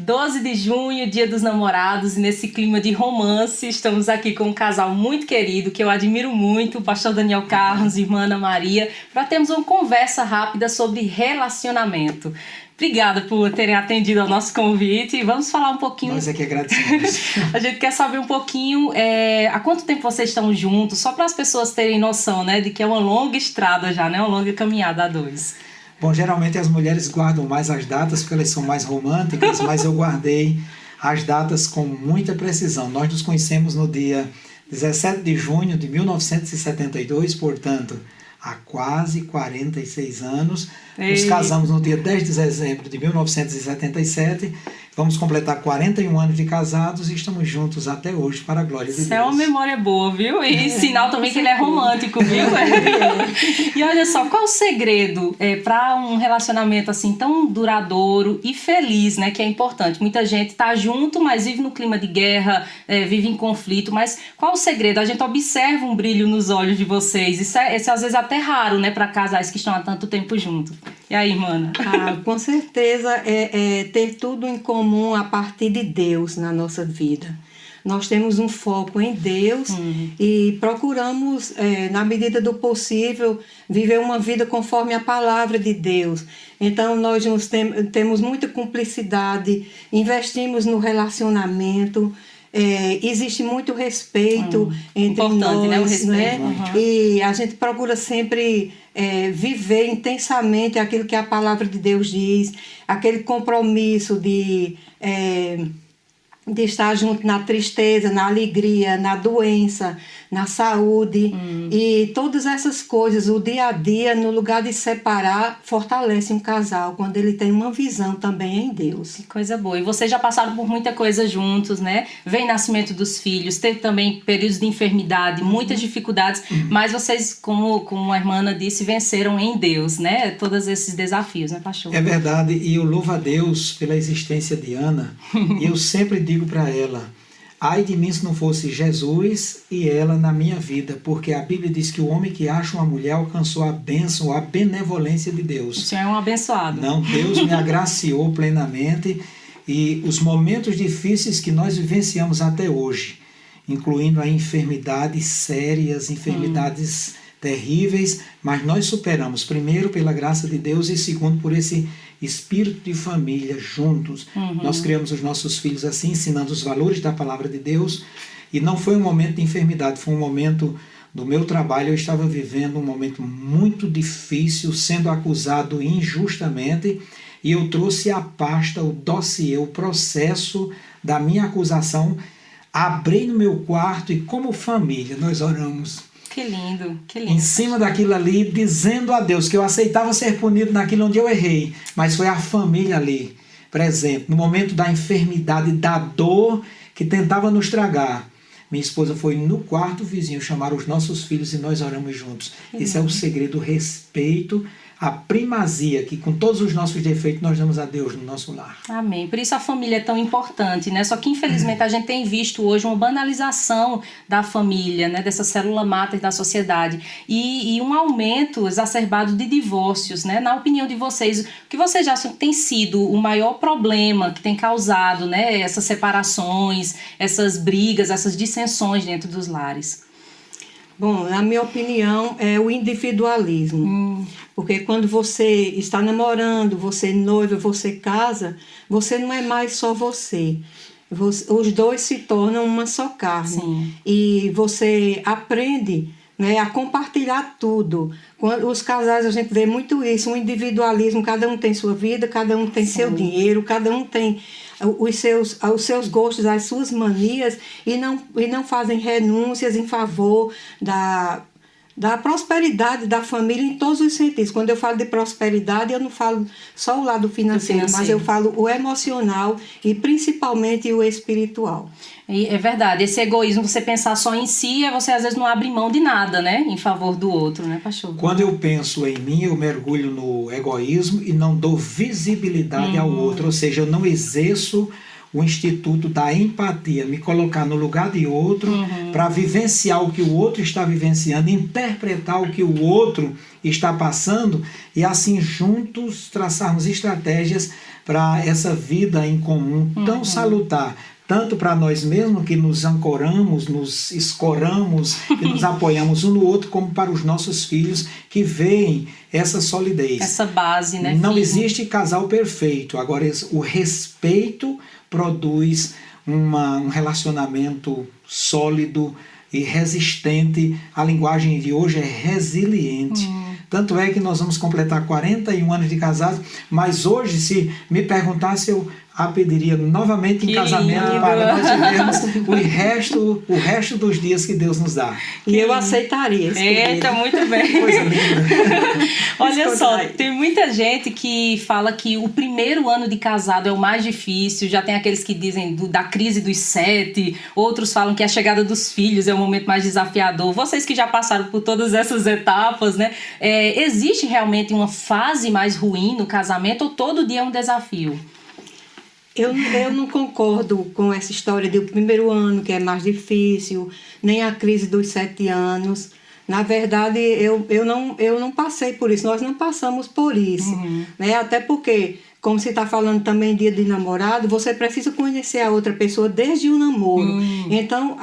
12 de junho, Dia dos Namorados, e nesse clima de romance, estamos aqui com um casal muito querido, que eu admiro muito, o pastor Daniel Carlos e irmã Ana Maria, para termos uma conversa rápida sobre relacionamento. Obrigada por terem atendido ao nosso convite e vamos falar um pouquinho... Nós é que agradecemos. A gente quer saber um pouquinho há quanto tempo vocês estão juntos, só para as pessoas terem noção, né, de que é uma longa estrada já, né, uma longa caminhada a dois. Bom, geralmente as mulheres guardam mais as datas porque elas são mais românticas, mas eu guardei as datas com muita precisão. Nós nos conhecemos no dia 17 de junho de 1972, portanto, há quase 46 anos. Nos casamos no dia 10 de dezembro de 1977. Vamos completar 41 anos de casados e estamos juntos até hoje, para a glória de Deus. Isso é uma memória boa, viu? E sinal também que ele é romântico, viu? E olha só, qual o segredo para um relacionamento assim tão duradouro e feliz, né? Que é importante. Muita gente tá junto, mas vive no clima de guerra, vive em conflito. Mas qual o segredo? A gente observa um brilho nos olhos de vocês. Isso é às vezes até raro, né? Para casais que estão há tanto tempo juntos. E aí, mana? Com certeza é ter tudo em comum a partir de Deus na nossa vida. Nós temos um foco em Deus e procuramos, na medida do possível, viver uma vida conforme a palavra de Deus. Então, nós temos muita cumplicidade, investimos no relacionamento, existe muito respeito entre nós, né? O respeito, E a gente procura sempre viver intensamente aquilo que a palavra de Deus diz, aquele compromisso de estar junto na tristeza, na alegria, na doença, na saúde e todas essas coisas, o dia a dia, no lugar de separar, fortalece um casal quando ele tem uma visão também em Deus. Que coisa boa. E vocês já passaram por muita coisa juntos, né? Vem nascimento dos filhos, teve também períodos de enfermidade, muitas dificuldades, mas vocês, como a irmã Ana disse, venceram em Deus, né? Todos esses desafios, né, pastor? É verdade, e eu louvo a Deus pela existência de Ana, e eu sempre digo para ela: ai de mim se não fosse Jesus e ela na minha vida, porque a Bíblia diz que o homem que acha uma mulher alcançou a bênção, a benevolência de Deus. O Senhor é um abençoado. Não, Deus me agraciou plenamente, e os momentos difíceis que nós vivenciamos até hoje, incluindo a enfermidades sérias, enfermidades terríveis, mas nós superamos, primeiro pela graça de Deus e segundo por esse espírito de família juntos. Nós criamos os nossos filhos assim, ensinando os valores da palavra de Deus, e não foi um momento de enfermidade, foi um momento do meu trabalho. Eu estava vivendo um momento muito difícil, sendo acusado injustamente, e eu trouxe a pasta, o dossiê, o processo da minha acusação, abri no meu quarto e como família nós oramos. Que lindo, que lindo. Em cima daquilo ali, dizendo a Deus que eu aceitava ser punido naquilo onde eu errei, mas foi a família ali, presente, no momento da enfermidade, da dor que tentava nos tragar. Minha esposa foi no quarto vizinho chamar os nossos filhos e nós oramos juntos. Esse é o segredo, o respeito, a primazia que com todos os nossos defeitos nós damos a Deus no nosso lar. Amém. Por isso a família é tão importante, né? Só que infelizmente a gente tem visto hoje uma banalização da família, né? Dessa célula máter da sociedade e um aumento exacerbado de divórcios, né? Na opinião de vocês, o que vocês acham que tem sido o maior problema que tem causado, né? Essas separações, essas brigas, essas dissensões dentro dos lares? Bom, na minha opinião, é o individualismo. Porque quando você está namorando, você noiva, você casa, você não é mais só você. Os dois se tornam uma só carne. Sim. E você aprende, né, a compartilhar tudo. Quando os casais, a gente vê muito isso, um individualismo, cada um tem sua vida, cada um tem seu dinheiro, cada um tem os seus gostos, as suas manias, e não fazem renúncias em favor da prosperidade da família em todos os sentidos. Quando eu falo de prosperidade, eu não falo só o lado financeiro, mas eu falo o emocional e principalmente o espiritual. E é verdade, esse egoísmo, você pensar só em si, você às vezes não abre mão de nada, né? Em favor do outro, né, pastor? Quando eu penso em mim, eu mergulho no egoísmo e não dou visibilidade ao outro, ou seja, eu não exerço o instituto da empatia, me colocar no lugar de outro, para vivenciar o que o outro está vivenciando, interpretar o que o outro está passando e assim juntos traçarmos estratégias para essa vida em comum tão salutar, tanto para nós mesmos que nos ancoramos, nos escoramos e nos apoiamos um no outro, como para os nossos filhos que veem essa solidez. Essa base, né? Não firme. existe casal perfeito. Agora, o respeito produz um relacionamento sólido e resistente. A linguagem de hoje é resiliente. Tanto é que nós vamos completar 41 anos de casados, mas hoje, se me perguntasse, eu a pediria novamente em casamento lindo. para nós vivermos o resto dos dias que Deus nos dá. E eu aceitaria esse Eita, muito bem. Coisa linda. Olha só, tem muita gente que fala que o primeiro ano de casado é o mais difícil, já tem aqueles que dizem da crise dos 7, outros falam que a chegada dos filhos é o momento mais desafiador. Vocês que já passaram por todas essas etapas, né? Existe realmente uma fase mais ruim no casamento ou todo dia é um desafio? Eu não concordo com essa história do primeiro ano, que é mais difícil, nem a crise dos 7 anos. Na verdade, eu não passei por isso, nós não passamos por isso. Né? Até porque, como você está falando também dia de namorado, você precisa conhecer a outra pessoa desde o namoro. Então,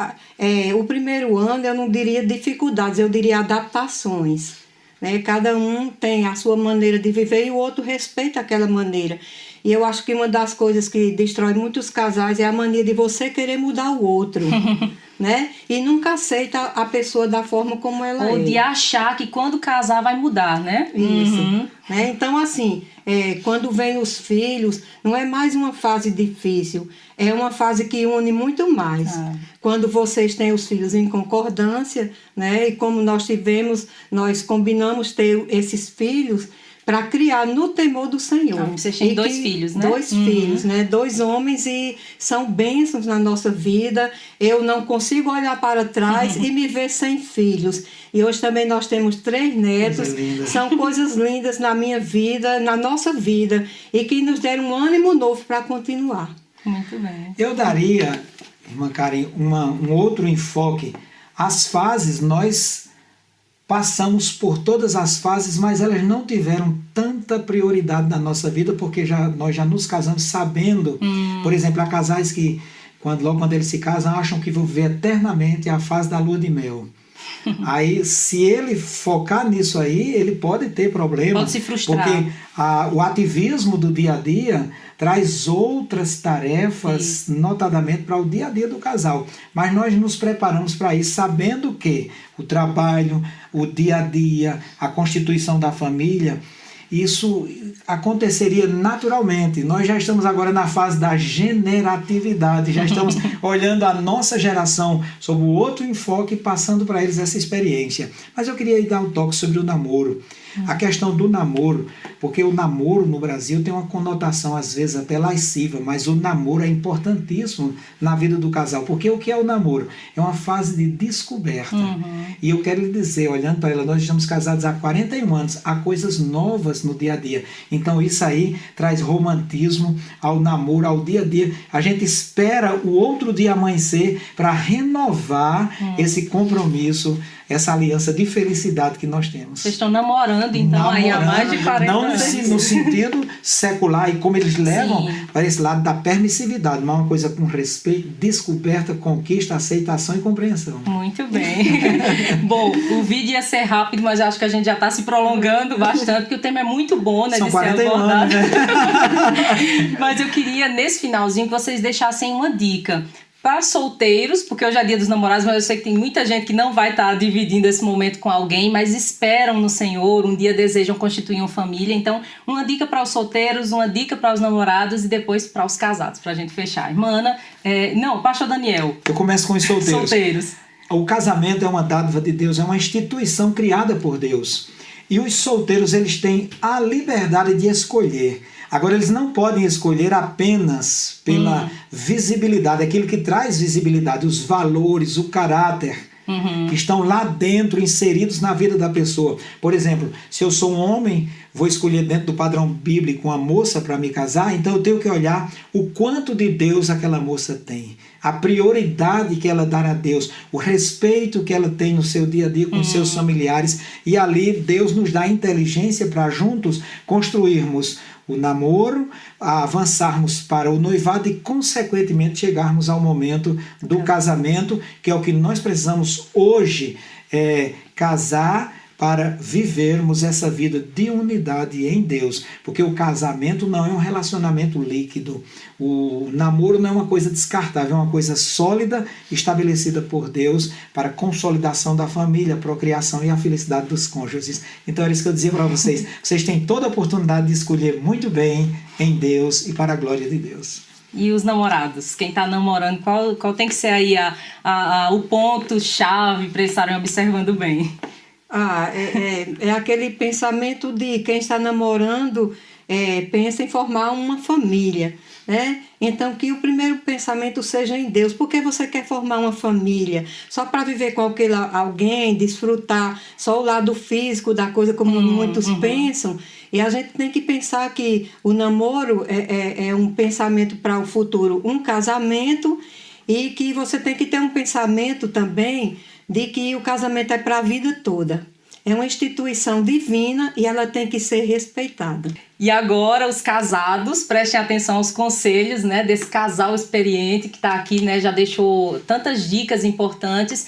o primeiro ano eu não diria dificuldades, eu diria adaptações. Né? Cada um tem a sua maneira de viver e o outro respeita aquela maneira. E eu acho que uma das coisas que destrói muitos casais é a mania de você querer mudar o outro, né? E nunca aceita a pessoa da forma como ela é. Ou de achar que quando casar vai mudar, né? Isso. Né? Então, assim, quando vem os filhos, não é mais uma fase difícil, é uma fase que une muito mais. Quando vocês têm os filhos em concordância, né? E como nós combinamos ter esses filhos para criar no temor do Senhor. Vocês têm 2 filhos, né? 2 filhos, né? 2 homens e são bênçãos na nossa vida. Eu não consigo olhar para trás e me ver sem filhos. E hoje também nós temos 3 netos. São coisas lindas na minha vida, na nossa vida, e que nos deram um ânimo novo para continuar. Muito bem. Eu daria, irmã Karen, um outro enfoque. As fases, nós passamos por todas as fases, mas elas não tiveram tanta prioridade na nossa vida, porque nós já nos casamos sabendo, por exemplo, há casais que, logo quando eles se casam, acham que vão viver eternamente a fase da lua de mel. Aí, se ele focar nisso aí, ele pode ter problema. Pode se frustrar. Porque o ativismo do dia a dia traz outras tarefas, notadamente para o dia a dia do casal. Mas nós nos preparamos para isso, sabendo que o trabalho, o dia a dia, a constituição da família, isso aconteceria naturalmente. Nós já estamos agora na fase da generatividade, já estamos olhando a nossa geração sob o outro enfoque e passando para eles essa experiência. Mas eu queria dar um toque sobre o namoro. A questão do namoro, porque o namoro no Brasil tem uma conotação às vezes até lasciva, mas o namoro é importantíssimo na vida do casal, porque o que é o namoro? É uma fase de descoberta. E eu quero lhe dizer, olhando para ela, nós estamos casados há 41 anos, há coisas novas no dia a dia. Então isso aí traz romantismo ao namoro, ao dia a dia. A gente espera o outro dia amanhecer para renovar esse compromisso, essa aliança de felicidade que nós temos. Vocês estão namorando, então, aí há mais de 40 anos. Não no sentido secular, e como eles levam para esse lado da permissividade, mas uma coisa com respeito, descoberta, conquista, aceitação e compreensão. Muito bem. Bom, o vídeo ia ser rápido, mas acho que a gente já está se prolongando bastante, porque o tema é muito bom, né? São de ser 41 abordado. anos, né? Mas eu queria, nesse finalzinho, que vocês deixassem uma dica para solteiros, porque hoje é dia dos namorados, mas eu sei que tem muita gente que não vai estar dividindo esse momento com alguém, mas esperam no Senhor, um dia desejam constituir uma família. Então, uma dica para os solteiros, uma dica para os namorados e depois para os casados, para a gente fechar. Irmã Ana, pastor Daniel. Eu começo com os solteiros. O casamento é uma dádiva de Deus, é uma instituição criada por Deus. E os solteiros, eles têm a liberdade de escolher. Agora, eles não podem escolher apenas pela visibilidade, aquilo que traz visibilidade, os valores, o caráter que estão lá dentro, inseridos na vida da pessoa. Por exemplo, se eu sou um homem, vou escolher dentro do padrão bíblico uma moça para me casar, então eu tenho que olhar o quanto de Deus aquela moça tem, a prioridade que ela dá a Deus, o respeito que ela tem no seu dia a dia com seus familiares, e ali Deus nos dá inteligência para juntos construirmos o namoro, avançarmos para o noivado e, consequentemente, chegarmos ao momento do casamento, que é o que nós precisamos hoje, casar para vivermos essa vida de unidade em Deus, porque o casamento não é um relacionamento líquido, o namoro não é uma coisa descartável, é uma coisa sólida, estabelecida por Deus para a consolidação da família, a procriação e a felicidade dos cônjuges. Então era isso que eu dizia para vocês, vocês têm toda a oportunidade de escolher muito bem em Deus e para a glória de Deus. E os namorados? Quem está namorando, qual tem que ser aí o ponto-chave para eles estarem observando bem? É aquele pensamento de quem está namorando pensa em formar uma família, né? Então, que o primeiro pensamento seja em Deus. Por que você quer formar uma família? Só para viver com aquele alguém, desfrutar só o lado físico da coisa, como muitos pensam? E a gente tem que pensar que o namoro é um pensamento para o futuro, um casamento, e que você tem que ter um pensamento também de que o casamento é para a vida toda. É uma instituição divina e ela tem que ser respeitada. E agora os casados, prestem atenção aos conselhos, né, desse casal experiente que está aqui, né, já deixou tantas dicas importantes.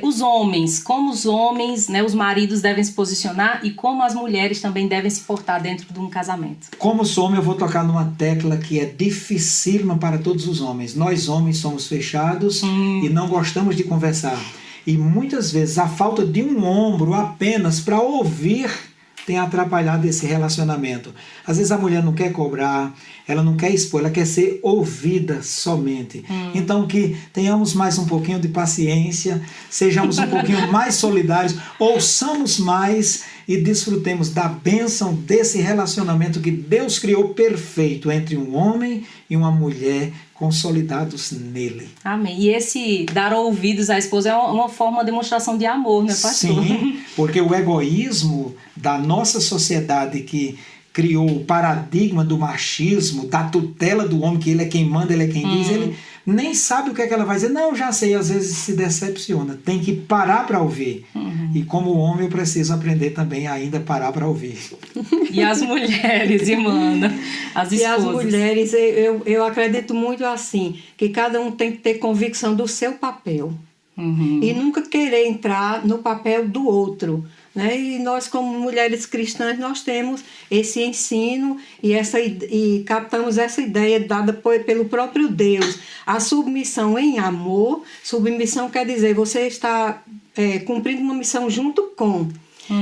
Os homens, como os homens, né, os maridos devem se posicionar e como as mulheres também devem se portar dentro de um casamento. Como sou homem, eu vou tocar numa tecla que é dificílima para todos os homens. Nós homens somos fechados e não gostamos de conversar. E muitas vezes a falta de um ombro apenas para ouvir tem atrapalhado esse relacionamento. Às vezes a mulher não quer cobrar, ela não quer expor, ela quer ser ouvida somente. Então que tenhamos mais um pouquinho de paciência, sejamos um pouquinho mais solidários, ouçamos mais e desfrutemos da bênção desse relacionamento que Deus criou perfeito entre um homem e uma mulher consolidados nele. Amém. E esse dar ouvidos à esposa é uma forma de demonstração de amor, né, pastor? Sim, porque o egoísmo da nossa sociedade que criou o paradigma do machismo, da tutela do homem, que ele é quem manda, ele é quem diz, ele nem sabe o que é que ela vai dizer. Não, já sei, às vezes se decepciona. Tem que parar para ouvir. E como homem eu preciso aprender também a ainda parar para ouvir. E as mulheres, irmã, as esposas? E as mulheres, eu acredito muito assim, que cada um tem que ter convicção do seu papel. E nunca querer entrar no papel do outro. Né? E nós, como mulheres cristãs, nós temos esse ensino e captamos essa ideia dada pelo próprio Deus. A submissão em amor, submissão quer dizer você está cumprindo uma missão junto com.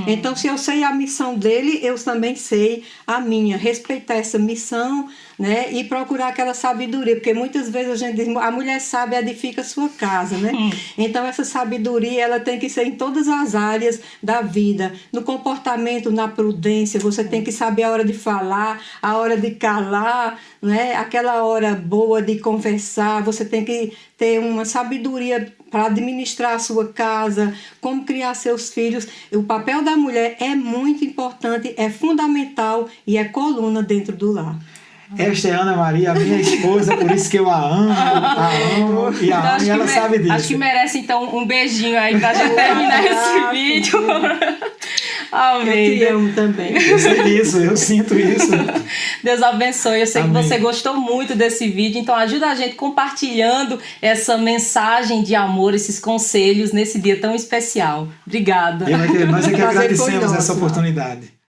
Então, se eu sei a missão dele, eu também sei a minha. Respeitar essa missão, né? E procurar aquela sabedoria, porque muitas vezes a gente diz, a mulher sábia edifica a sua casa, né? Então, essa sabedoria, ela tem que ser em todas as áreas da vida. No comportamento, na prudência, você tem que saber a hora de falar, a hora de calar, né? Aquela hora boa de conversar, você tem que ter uma sabedoria para administrar a sua casa, como criar seus filhos. O papel da mulher é muito importante, é fundamental e é coluna dentro do lar. Esta é Ana Maria, a minha esposa, por isso que eu a amo e ela sabe disso. Acho que merece, então, um beijinho aí pra gente terminar esse vídeo. Amém. Eu te amo também. Eu sei disso, eu sinto isso. Deus abençoe. Eu sei Amém. Que você gostou muito desse vídeo, então ajuda a gente compartilhando essa mensagem de amor, esses conselhos nesse dia tão especial. Obrigada. Nós é que Prazer foi agradecemos nosso. essa oportunidade.